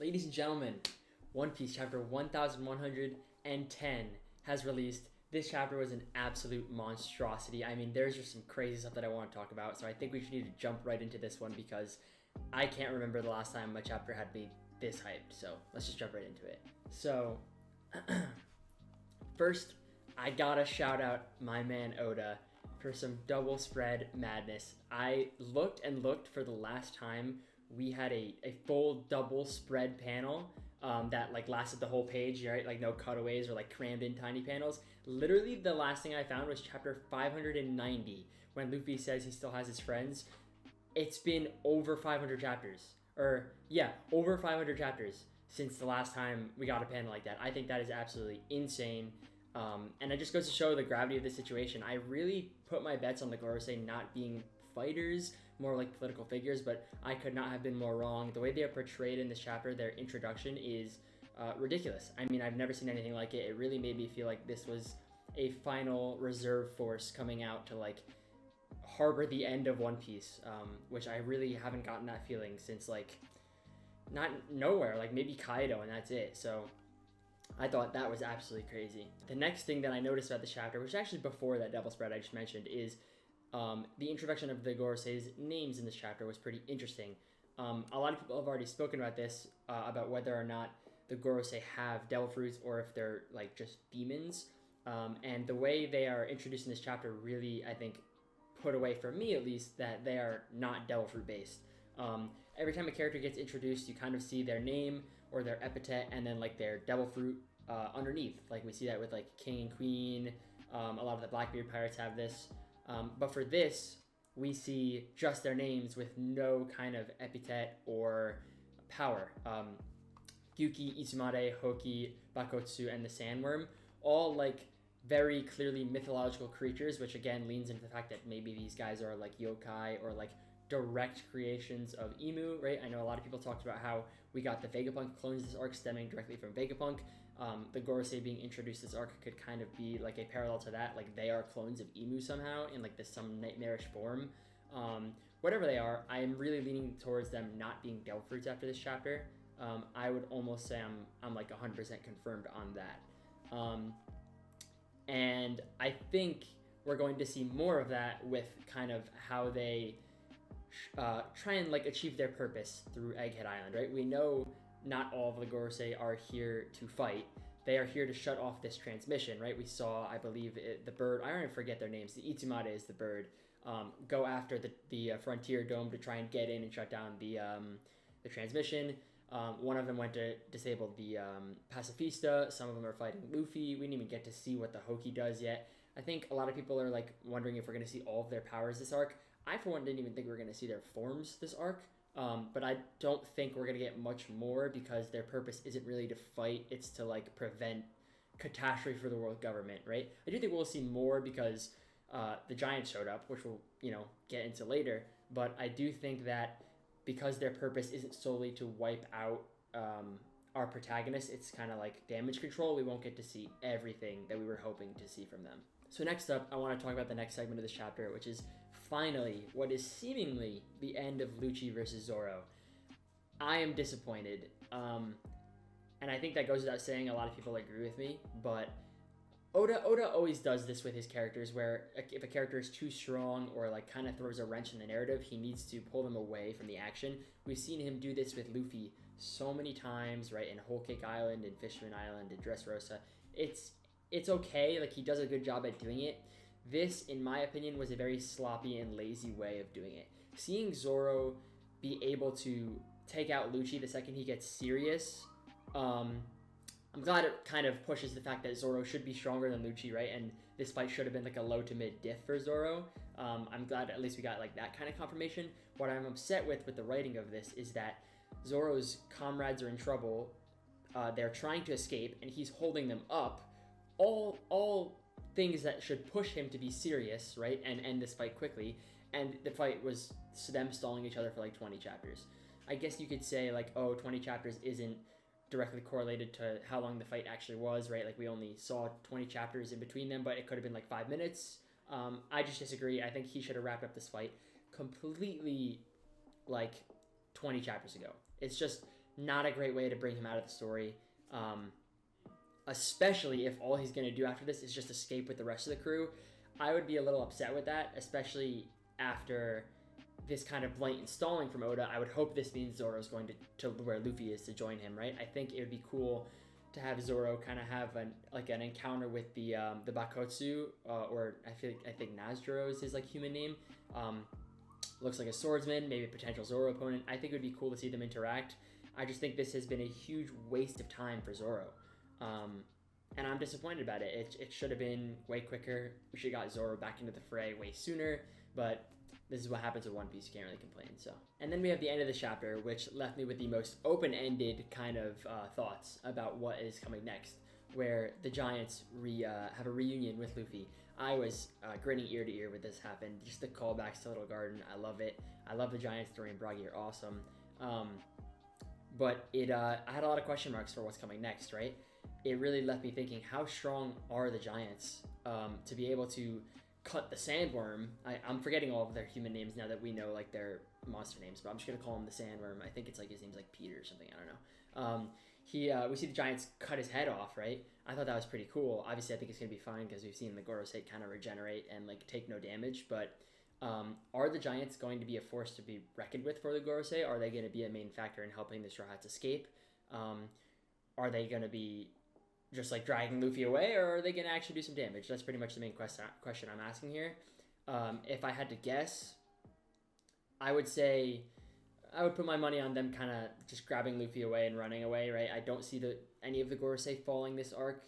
Ladies and gentlemen, One Piece chapter 1110 has released. This chapter was an absolute monstrosity. I mean, there's just some crazy stuff that I want to talk about, so I think we should need to jump right into this one because I can't remember the last time a chapter had me this hyped, so let's just jump right into it. So, first, I gotta shout out my man Oda for some double spread madness. I looked and looked for the last time we had a full double spread panel that like lasted the whole page, right? Like no cutaways or like crammed in tiny panels. Literally the last thing I found was chapter 590 when Luffy says he still has his friends. It's been over 500 chapters. Over 500 chapters since the last time we got a panel like that. I think that is absolutely insane. And it just goes to show the gravity of the situation. I really put my bets on the Gorosei not being fighters, more like political figures, but I could not have been more wrong. The way they are portrayed in this chapter, their introduction is ridiculous. I mean, I've never seen anything like it. It really made me feel like this was a final reserve force coming out to like harbor the end of One Piece, which I really haven't gotten that feeling since like not nowhere, like maybe Kaido, and that's it. So I thought that was absolutely crazy. The next thing that I noticed about the chapter, which is actually before that double spread I just mentioned, is the introduction of the Gorosei's names in this chapter was pretty interesting. A lot of people have already spoken about this, about whether or not the Gorosei have devil fruits or if they're like just demons. And the way they are introduced in this chapter really, I think, put away, for me at least, that they are not devil fruit based. Every time a character gets introduced, you kind of see their name or their epithet and then like their devil fruit underneath. Like we see that with like King and Queen. A lot of the Blackbeard pirates have this. But for this, we see just their names with no kind of epithet or power. Gyuki, Izumare, Hoki, Bakotsu, and the Sandworm, all like very clearly mythological creatures, which again leans into the fact that maybe these guys are like yokai or like direct creations of Imu, right? I know a lot of people talked about how we got the Vegapunk clones this arc stemming directly from Vegapunk. The Gorosei being introduced this arc could kind of be like a parallel to that, like they are clones of Imu somehow in like this some nightmarish form. Whatever they are, I am really leaning towards them not being devil fruits after this chapter. I would almost say I'm like 100% confirmed on that. And I think we're going to see more of that with kind of how they try and like achieve their purpose through Egghead Island, right? We know not all of the Gorosei are here to fight. They are here to shut off this transmission, right? We saw, I believe, the bird, I don't even forget their names, the Itsumade is the bird, go after the Frontier Dome to try and get in and shut down the transmission. One of them went to disable the Pacifista. Some of them are fighting Luffy. We didn't even get to see what the Hoki does yet. I think a lot of people are like wondering if we're going to see all of their powers this arc. I, for one, didn't even think we were going to see their forms this arc. But I don't think we're going to get much more because their purpose isn't really to fight. It's to like prevent catastrophe for the world government, right? I do think we'll see more because the Giants showed up, which we'll, get into later. But I do think that because their purpose isn't solely to wipe out our protagonists, it's kind of like damage control. We won't get to see everything that we were hoping to see from them. So next up, I want to talk about the next segment of this chapter, which is finally what is seemingly the end of Lucci versus Zoro. I am disappointed. And I think that goes without saying. A lot of people agree with me, but Oda always does this with his characters, where if a character is too strong or like kind of throws a wrench in the narrative, he needs to pull them away from the action. We've seen him do this with Luffy so many times, right? In Whole Cake Island, in Fishman Island, in Dressrosa. It's okay, like he does a good job at doing it. This, in my opinion, was a very sloppy and lazy way of doing it. Seeing Zoro be able to take out Lucci the second he gets serious, I'm glad it kind of pushes the fact that Zoro should be stronger than Lucci, right? And this fight should have been like a low to mid diff for Zoro. I'm glad at least we got like that kind of confirmation. What I'm upset with the writing of this is that Zoro's comrades are in trouble. They're trying to escape, and he's holding them up. All things that should push him to be serious, right? And end this fight quickly. And the fight was them stalling each other for like 20 chapters. I guess you could say like, 20 chapters isn't directly correlated to how long the fight actually was, right? Like we only saw 20 chapters in between them, but it could have been like 5 minutes. I just disagree. I think he should have wrapped up this fight completely like 20 chapters ago. It's just not a great way to bring him out of the story. Um, Especially if all he's going to do after this is just escape with the rest of the crew. I would be a little upset with that, especially after this kind of blatant stalling from Oda. I would hope this means Zoro's going to where Luffy is to join him, right? I think it would be cool to have Zoro kind of have an encounter with the Bakotsu, or I think Nazjuro is his like human name. Looks like a swordsman, maybe a potential Zoro opponent. I think it would be cool to see them interact. I just think this has been a huge waste of time for Zoro. And I'm disappointed about it. It should have been way quicker. We should have got Zoro back into the fray way sooner, but this is what happens with One Piece. You can't really complain. So, and then we have the end of the chapter, which left me with the most open-ended kind of thoughts about what is coming next, where the Giants have a reunion with Luffy. I was grinning ear to ear when this happened. Just the callbacks to Little Garden, I love it. I love the Giants. Dory and Bragi are awesome. But I had a lot of question marks for what's coming next, right? It really left me thinking, how strong are the Giants to be able to cut the Sandworm? I'm forgetting all of their human names now that we know like their monster names, but I'm just gonna call him the Sandworm. I think it's like his name's like Peter or something. I don't know. We see the Giants cut his head off, right? I thought that was pretty cool. Obviously, I think it's gonna be fine because we've seen the Gorosei kind of regenerate and like take no damage. But are the Giants going to be a force to be reckoned with for the Gorosei? Are they going to be a main factor in helping the Straw Hats escape? Are they going to be just like dragging Luffy away, or are they going to actually do some damage? That's pretty much the main question I'm asking here. If I had to guess, I would say I would put my money on them kind of just grabbing Luffy away and running away, right? I don't see any of the Gorosei falling this arc.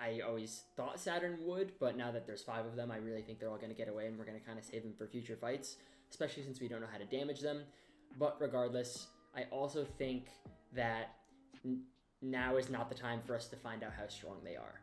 I always thought Saturn would, but now that there's 5 of them, I really think they're all going to get away, and we're going to kind of save them for future fights, especially since we don't know how to damage them. But regardless, I also think that now is not the time for us to find out how strong they are,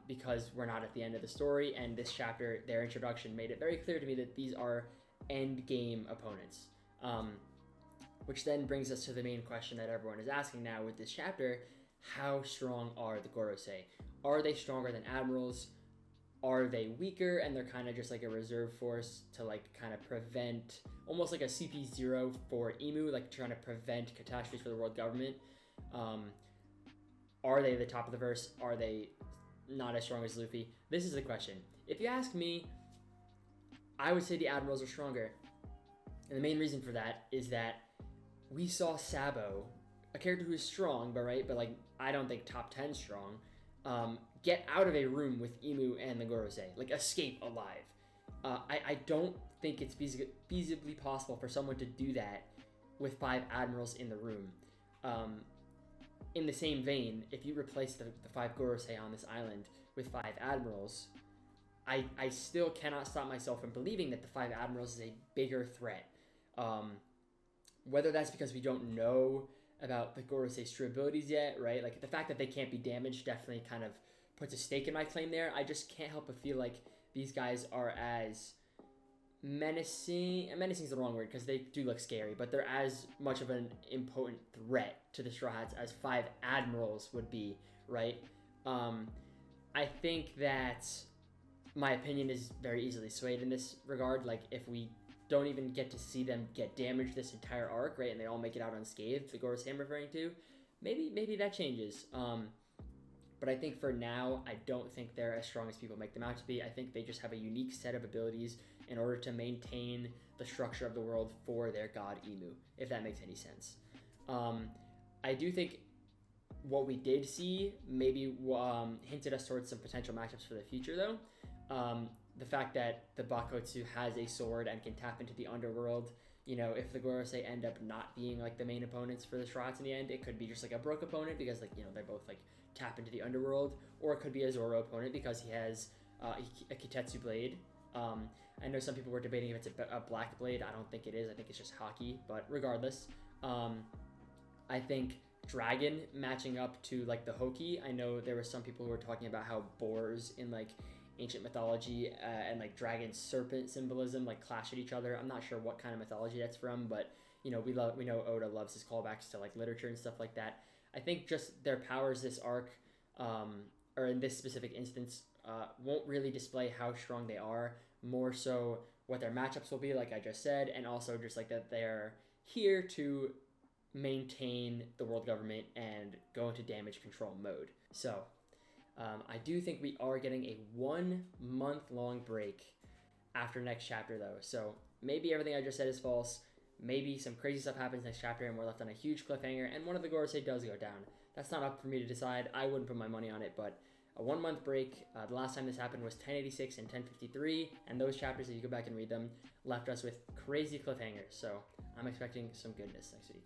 because we're not at the end of the story, and this chapter, their introduction, made it very clear to me that these are end game opponents. Which then brings us to the main question that everyone is asking now with this chapter: how strong are the Gorosei? Are they stronger than admirals? Are they weaker and they're kind of just like a reserve force to like kind of prevent, almost like a CP0 for Imu, like trying to prevent catastrophes for the world government? Are they the top of the verse? Are they not as strong as Luffy? This is the question. If you ask me, I would say the admirals are stronger. And the main reason for that is that we saw Sabo, a character who is strong, but like I don't think top 10 strong, get out of a room with Imu and the Gorosei, like escape alive. I don't think it's feasibly possible for someone to do that with 5 admirals in the room. In the same vein, if you replace the 5 Gorosei on this island with 5 admirals, I still cannot stop myself from believing that the 5 admirals is a bigger threat. Whether that's because we don't know about the Gorosei's true abilities yet, right? Like the fact that they can't be damaged definitely kind of puts a stake in my claim there. I just can't help but feel like these guys are as menacing. Menacing is the wrong word because they do look scary, but they're as much of an impotent threat to the Straw Hats as 5 admirals would be, right? I think that my opinion is very easily swayed in this regard. Like if we don't even get to see them get damaged this entire arc, right, and they all make it out unscathed, the Gorosei I'm referring to, maybe that changes. But I think for now, I don't think they're as strong as people make them out to be. I think they just have a unique set of abilities in order to maintain the structure of the world for their god Imu, if that makes any sense. I do think what we did see maybe hinted us towards some potential matchups for the future, though. The fact that the Bakotsu has a sword and can tap into the underworld, you know, if the Gorosei end up not being like the main opponents for the Straw Hats in the end, it could be just like a Brook opponent because like, you know, they're both like tap into the underworld, or it could be a Zoro opponent because he has a Kitetsu blade. I know some people were debating if it's a black blade. I don't think it is. I think it's just hockey, but regardless, I think Dragon matching up to like the Hoki. I know there were some people who were talking about how boars in like ancient mythology and like dragon serpent symbolism like clash at each other. I'm not sure what kind of mythology that's from, but you know, we know Oda loves his callbacks to like literature and stuff like that. I think just their powers this arc, or in this specific instance, won't really display how strong they are, more so what their matchups will be, like I just said, and also just like that they're here to maintain the world government and go into damage control mode. So I do think we are getting a 1 month long break after next chapter though. So maybe everything I just said is false. Maybe some crazy stuff happens next chapter and we're left on a huge cliffhanger and one of the Gorosei does go down. That's not up for me to decide. I wouldn't put my money on it, but a 1 month break. The last time this happened was 1086 and 1053, and those chapters, if you go back and read them, left us with crazy cliffhangers. So I'm expecting some goodness next week.